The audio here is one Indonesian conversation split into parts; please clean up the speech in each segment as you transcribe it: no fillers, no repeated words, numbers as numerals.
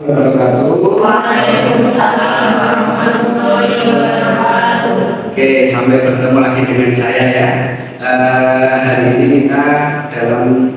Waalaikumsalam warahmatullahi wabarakatuh. Oke, sampai bertemu lagi dengan saya ya. Hari ini kita dalam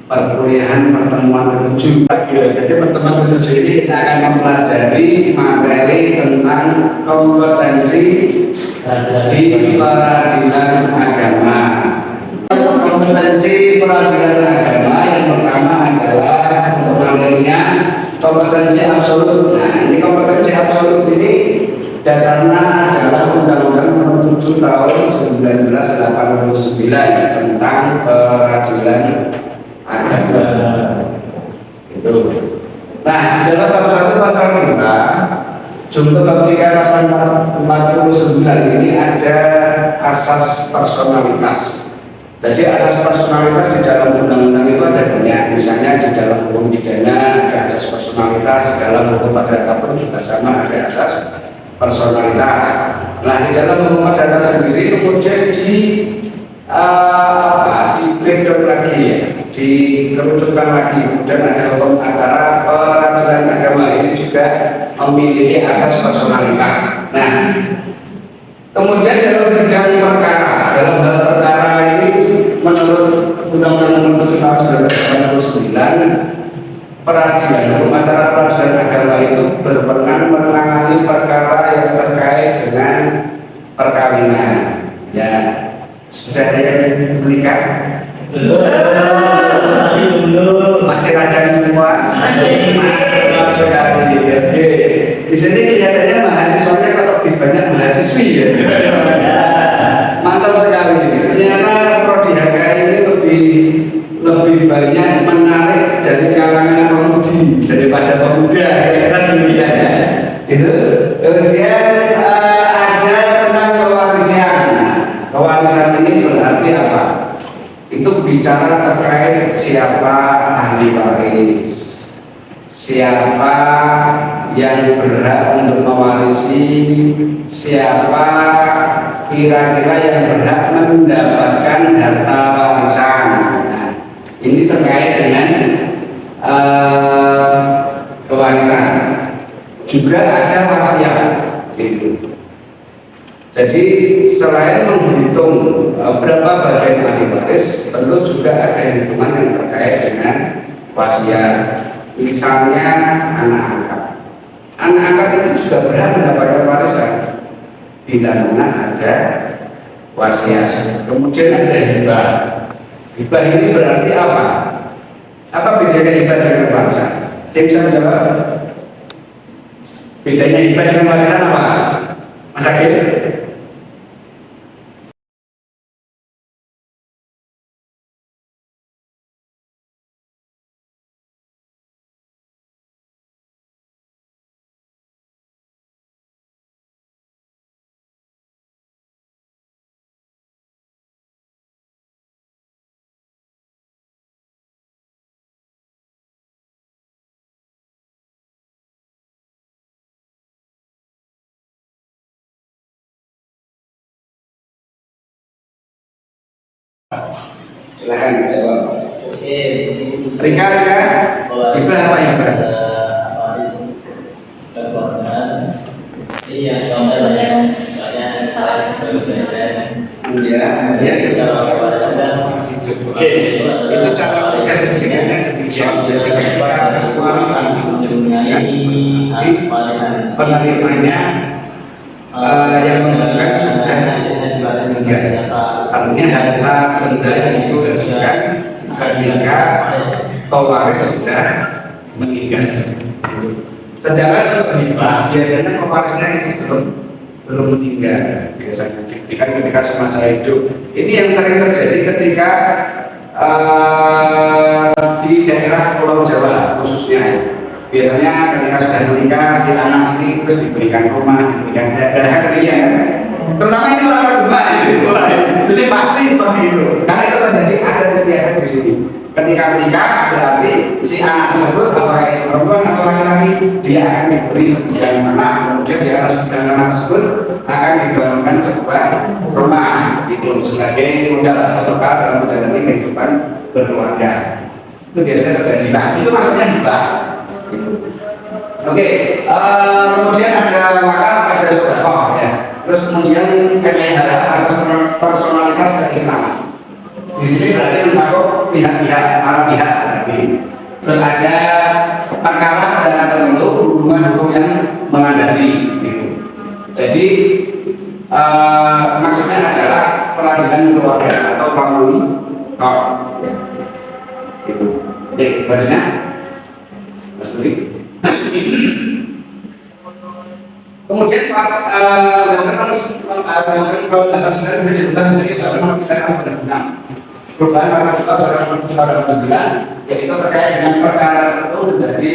perkuliahan pertemuan ke-7. Jadi pertemuan ke-7 ini kita akan mempelajari materi tentang kompetensi di peradilan agama. Kompetensi peradilan agama yang pertama adalah materinya kompetensi absolut. Nah, ini kompetensi absolut ini dasarnya adalah Undang-Undang Nomor 7 Tahun 1989 tentang peradilan agama. Itu. Nah, di dalam bab 1 pasal 2 jumlah aplikasi pasal 49 ini ada asas personalitas. Jadi asas personalitas di dalam undang-undang itu ada banyak. Misalnya di dalam hukum pidana ada asas personalitas, di dalam hukum perdata pun juga sama ada asas personalitas. Nah, di dalam hukum perdata sendiri kemudian breakdown lagi ya, dikerucutkan lagi. Kemudian ada hukum acara peradilan agama ini juga memiliki asas personalitas. Nah, kemudian dalam bidang perkara, dalam hal perkara ini menurut Undang-Undang Nomor 7 Tahun 1989, peradilan hukum acara peradilan agama itu berperan menangani perkara yang terkait dengan perkawinan. Ya, sudah ada yang menikah? Masih rajin semua? Maaf sekali. Oke. Di sini kelihatannya mahasiswanya kalau lebih banyak mahasiswi ya. Mantap sekali. Ternyata prodi HKI ini lebih banyak menarik dari kalangan pemudi daripada pemuda. Kita dilihat ya. Itu. Kemudian ada tentang pewarisan. Pewarisan ini berarti apa? Itu bicara terkait siapa ahli waris, siapa yang berhak untuk mewarisi, siapa kira-kira yang berhak mendapatkan harta warisan. Nah, ini terkait dengan pewarisan. Juga ada wasiat. Gitu. Jadi selain menghitung berapa bagian ahli waris, tentu juga ada hitungan yang terkait dengan wasiat. Misalnya anak angkat. Anak angkat itu juga berhak mendapatkan warisan bila mana ada wasiat. Kemudian ada hibah. Hibah ini berarti apa? Apa bedanya hibah dengan warisan? Tim bisa menjawab. Bedanya hibah dengan warisan apa? Mas Akil? Silakan dijawab. Oke. Rika, hibah apa hibah? Waris keuangan. Iya, soalnya Ya, sesuatu oke, itu cara definisinya demikian. Jadi warisan penerimanya yang menentukan sudah meninggal. Artinya harta benda yang diberikan ketika pewaris sudah meninggal. Sedangkan hibah biasanya pewarisnya itu belum meninggal, biasanya ketika semasa hidup. Ini yang sering terjadi ketika di daerah Pulau Jawa khususnya. Biasanya ketika sudah menikah si anak ini terus diberikan rumah, diberikan daerah kerja kan. Terutama ini orang agama di sekolah. Jadi pasti seperti itu. Karena itu terjadi ada istiadat di sini. Ketika menikah berarti si anak tersebut apakah itu perempuan atau laki-laki, dia akan diberi sebidang tanah. Kemudian di atas sebidang tanah tersebut akan dibangunkan sebuah rumah itu sebagai modal atau bekal dalam menjalani kehidupan berkeluarga. Itu biasanya terjadi. Nah, itu maksudnya hibah. Oke, kemudian ada wakaf, ada sedekah ya. Terus kemudian pemeliharaan asas personalitas keislaman. Di sini berarti mencakup pihak-pihak, para pihak berarti. Terus ada perkara dana tertentu, hubungan hukum yang melandasi. Gitu. Jadi maksudnya adalah peradilan keluarga atau family court. Gitu. Oke, selanjutnya, Mas Duri. Kemudian pas kalau dapat sebenarnya berubah menjadi dalam kita akan benar-benar perubahan pasal 2 yaitu terkait dengan perkara tertentu menjadi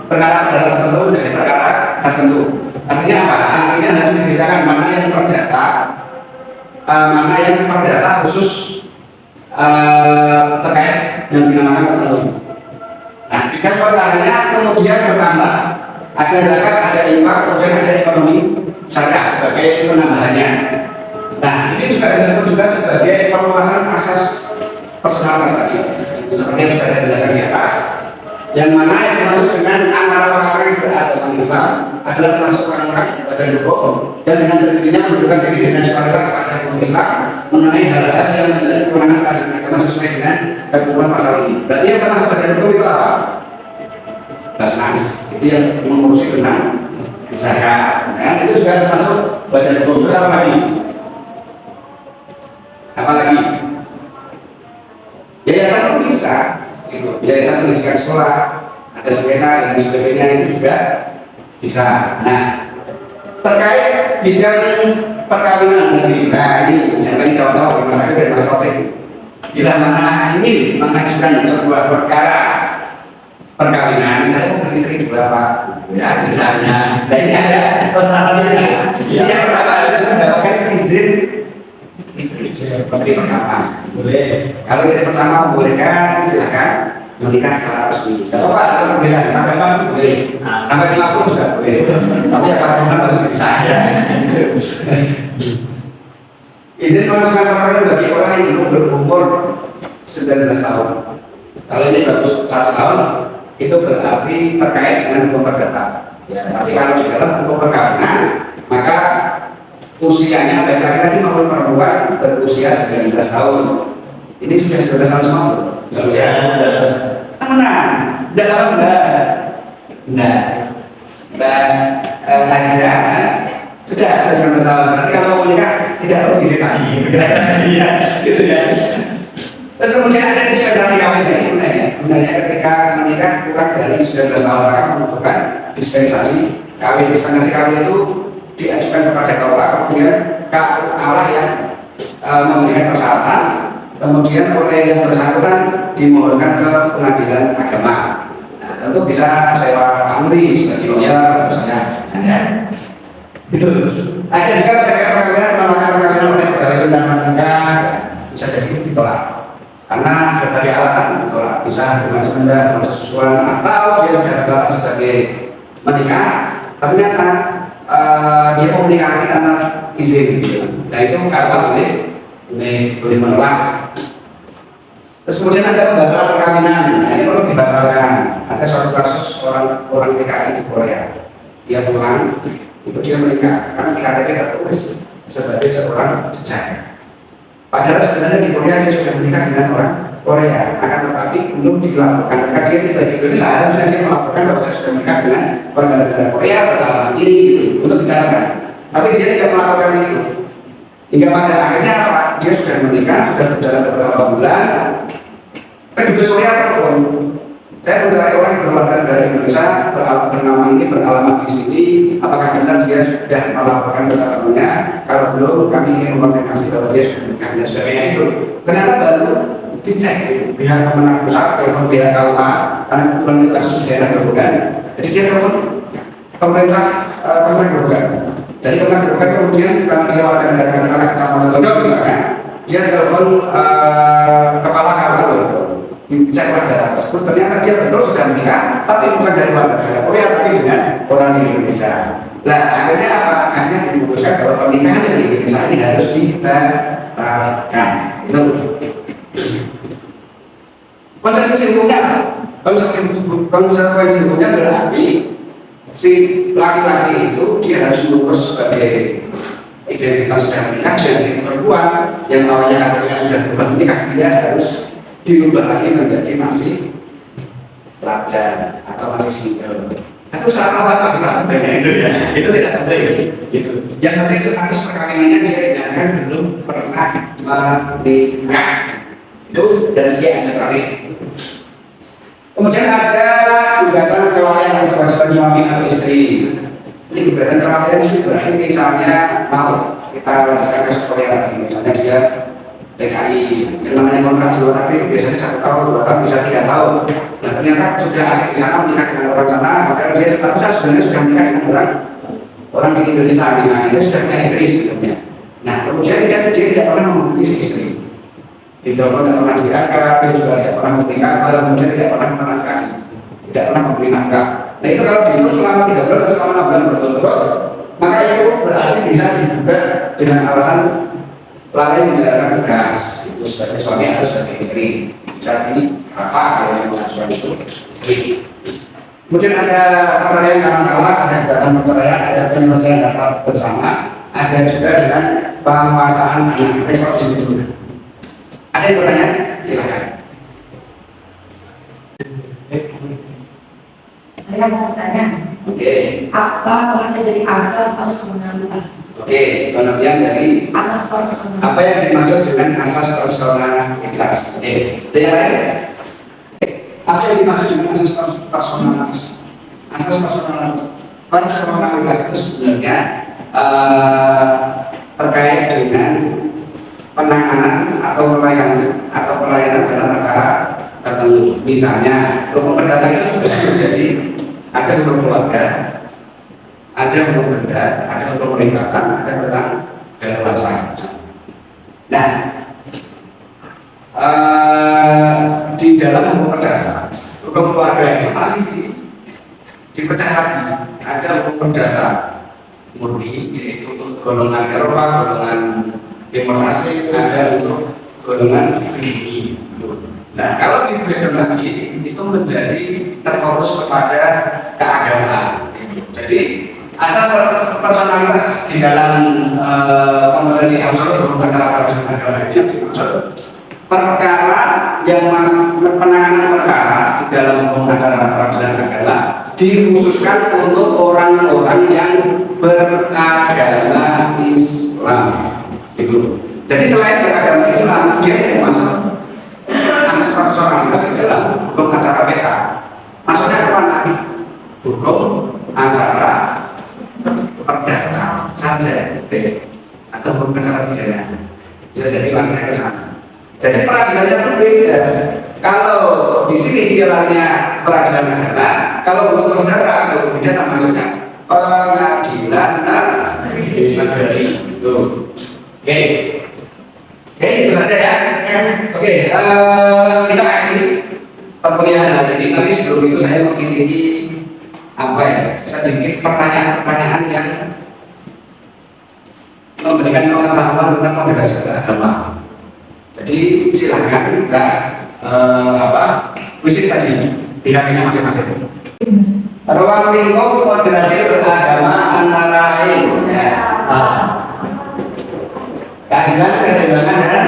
perkara tertentu menjadi perkara tertentu. Artinya apa? Artinya harus dibedakan mana yang perdata khusus terkait yang dinamakan tertentu. Nah, bidang perkaranya kemudian bertambah. Ada zakat, ada infak, kemudian ada ekonomi syariah sebagai penambahannya. Nah, ini juga disebut juga sebagai perluasan asas personalitas tadi. Seperti yang sudah saya jelaskan di atas. Yang mana yang dimaksud dengan antara orang-orang yang beragama Islam adalah termasuk orang-orang badan hukum dan dengan sendirinya menunjukkan diri dengan suara kepada hukum Islam mengenai hal-hal yang menjadi kewenangan keadilan agama sesuai dengan ketentuan pasal ini. Berarti yang termasuk badan hukum itu apa? Basnas itu yang mengurusi tentang zakat, ya, itu juga termasuk badan hukum. Terus apa lagi? Apalagi? Yayasan pun bisa, gitu. Yayasan pendidikan sekolah, ada sengketa dan sebagainya itu juga bisa. Nah, terkait bidang perkawinan tadi, nah ini saya tadi contoh rumah sakit dan mas Rote. Bila mana ini mengajukan sebuah perkara perkawinan, saya mau beristri berapa? Ya misalnya, dan ini ada persyaratannya. Yang pertama harus mendapatkan izin istri pertama. Boleh. Kalau istri pertama bolehkan, silakan menikah secara resmi. Tidak apa-apa, boleh. Sampai 40 boleh. Sampai 50 juga boleh. Tapi ya kalau harus bisa ya. Izin melaksanakan perkawinan bagi orang yang belum berumur 19 tahun. Kalau ini bagus 1 tahun, itu berarti terkait dengan hukum perdata. Ya, tapi kalau di dalam hukum perkawinan, maka usianya baik laki-laki maupun perempuan berusia 19 tahun. Ini sudah 19 tahun semua belum? Ya. Menang. Dalam Aziza sudah 19 tahun. Berarti kalau mau menikah tidak perlu izin lagi. Iya, gitu ya. Terus kemudian ada dispensasi kawin ini gunanya ketika menikah kurang dari 19 tahun maka membutuhkan dispensasi kawin. Dispensasi kawin itu diajukan kepada KUA, kemudian KUA yang memberikan persyaratan, kemudian oleh yang bersangkutan dimohonkan ke pengadilan agama. Nah, tentu bisa sewa amri sebagai lawyer misalnya. Ya. Itu. Ada juga perkawinan melakukan perkawinan oleh pegawai tuntutan nikah bisa jadi ditolak. Karena berbagai alasan ditolak, bisa dengan semenjak persesuaian atau dia sudah tercatat sebagai menikah, ternyata dia mau menikah lagi tanpa izin. Nah itu kalau boleh menolak. Terus kemudian ada pembatalan perkawinan. Nah ini perlu dibatalkan. Ada suatu kasus orang TKI di Korea, dia pulang, itu dia menikah karena TKI tertulis sebagai seorang jejak. Padahal sebenarnya di Korea dia sudah menikah dengan orang Korea, akan tetapi belum dilaporkan. Ketika dia tiba di Indonesia, harusnya dia melaporkan bahwa saya sudah menikah dengan warga negara Korea beralamat ini gitu, untuk bicarakan. Tapi dia tidak melaporkan itu. Hingga pada akhirnya apa? Dia sudah menikah, sudah berjalan beberapa bulan. Kedubes Korea telepon. Saya mencari orang yang berwarga negara Indonesia bernama ini beralamat di sini. Apakah benar dia sudah melaporkan ke temannya? Kalau belum, kami ingin mengkonfirmasi bahwa dia sudah menikah dan sebagainya itu. Ternyata baru dicek pihak Kemenang Pusat, telepon pihak KUA, karena kebetulan ini kasus di daerah Gerobogan. Jadi dia telepon pemerintah Kemenang Gerobogan. Dari Kemenang Gerobogan kemudian karena dia warga negara Kecamatan Godok misalnya, dia telepon kepala KUA diceklah data tersebut, ternyata dia betul sudah menikah, tapi bukan dari warga negara Korea, tapi dengan orang di Indonesia. Nah, akhirnya apa? Akhirnya diputuskan bahwa pernikahan di Indonesia ini harus dibatalkan. Itu konsekuensi hukumnya apa? Konsekuensi hukumnya berarti si laki-laki itu dia harus lulus sebagai identitas sudah menikah, dan si perempuan yang awalnya katanya sudah berubah menikah dia harus dirubah lagi menjadi masih pelajar atau masih single. Itu salah apa itu ya? Itu tidak penting. Gitu. Yang penting status perkawinannya dia dinyatakan belum pernah menikah. Itu dari segi administratif. Kemudian ada gugatan kelalaian atas kewajiban suami atau istri. Ini gugatan kelalaian itu berarti misalnya mau kita lakukan kasus Korea lagi, misalnya dia TKI yang namanya kontrak di luar negeri biasanya 1 tahun, 2 tahun, bisa 3 tahun. Nah ternyata sudah asik di sana menikah dengan orang sana, maka dia statusnya sebenarnya sudah menikah dengan orang di Indonesia misalnya, itu sudah punya istri sebelumnya. Nah kemudian dia tidak pernah menghubungi si istri, di telepon tidak pernah diangkat, dia juga tidak pernah memberi kabar, kemudian tidak pernah menafkahi, tidak pernah memberi nafkah. Nah itu kalau dihitung selama 3 bulan atau selama 6 bulan berturut-turut, maka itu berarti bisa digugat dengan alasan lalai menjalankan tugas itu sebagai suami atau sebagai istri. Bisa ini Rafa kalau yang suami itu istri. Kemudian ada perceraian karena talak, ada gugatan perceraian, ada penyelesaian data bersama, ada juga dengan penguasaan anak. Besok di sini dulu. Ada yang bertanya? Silakan. Saya mau bertanya. Oke. Apa makna dari asas personalitas? Oke, pengertian dari Asas personalitas. apa yang dimaksud dengan asas personalitas? Oke. Ada yang lain? Apa yang dimaksud dengan asas personalitas? Asas personalitas itu sebenarnya terkait dengan penanganan atau pelayanan dalam perkara tertentu. Misalnya, hukum perdata itu juga terjadi. Ada hukum keluarga, ada hukum benda, ada hukum pernikahan, ada tentang kebebasan. Nah, di dalam hukum perdata, hukum keluarga itu masih dipecah lagi. Ada hukum perdata murni, yaitu untuk golongan Eropa, golongan Timur Asing, ada untuk golongan pribumi. Nah, kalau di breakdown lagi itu menjadi terfokus kepada keagamaan. Jadi asas personalitas di dalam kompetensi absolut hukum acara peradilan agama ini dimaksud perkara yang penanganan perkara di dalam hukum acara peradilan agama dikhususkan untuk orang-orang yang beragama Islam. Gitu. Jadi selain beragama Islam, dia tidak masuk asas personalitas di dalam hukum acara PK. Masuknya kemana? Hukum acara perdata saja, atau hukum acara pidana. Bisa jadi langkah ke sana. Jadi peradilannya berbeda. Kalau di sini dia lahirnya peradilan agama, kalau hukum perdata atau hukum pidana maksudnya pengadilan negeri. Oke. Oke, itu saja ya. Oke, kita akhiri perkuliahan hari ini. Tapi sebelum itu saya memiliki sedikit pertanyaan-pertanyaan yang memberikan pengetahuan tentang moderasi beragama. Jadi silakan kita kuisis tadi di HP-nya masing-masing. Ruang lingkup moderasi beragama antara lain. Keadilan, keseimbangan, dan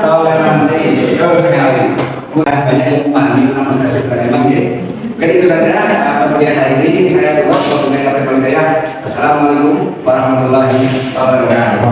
toleransi. Itu sekali. Banyak yang memahami tentang moderasi beragama. Jadi itu saja perkuliahan hari ini. Saya tutup. Assalamualaikum warahmatullahi wabarakatuh.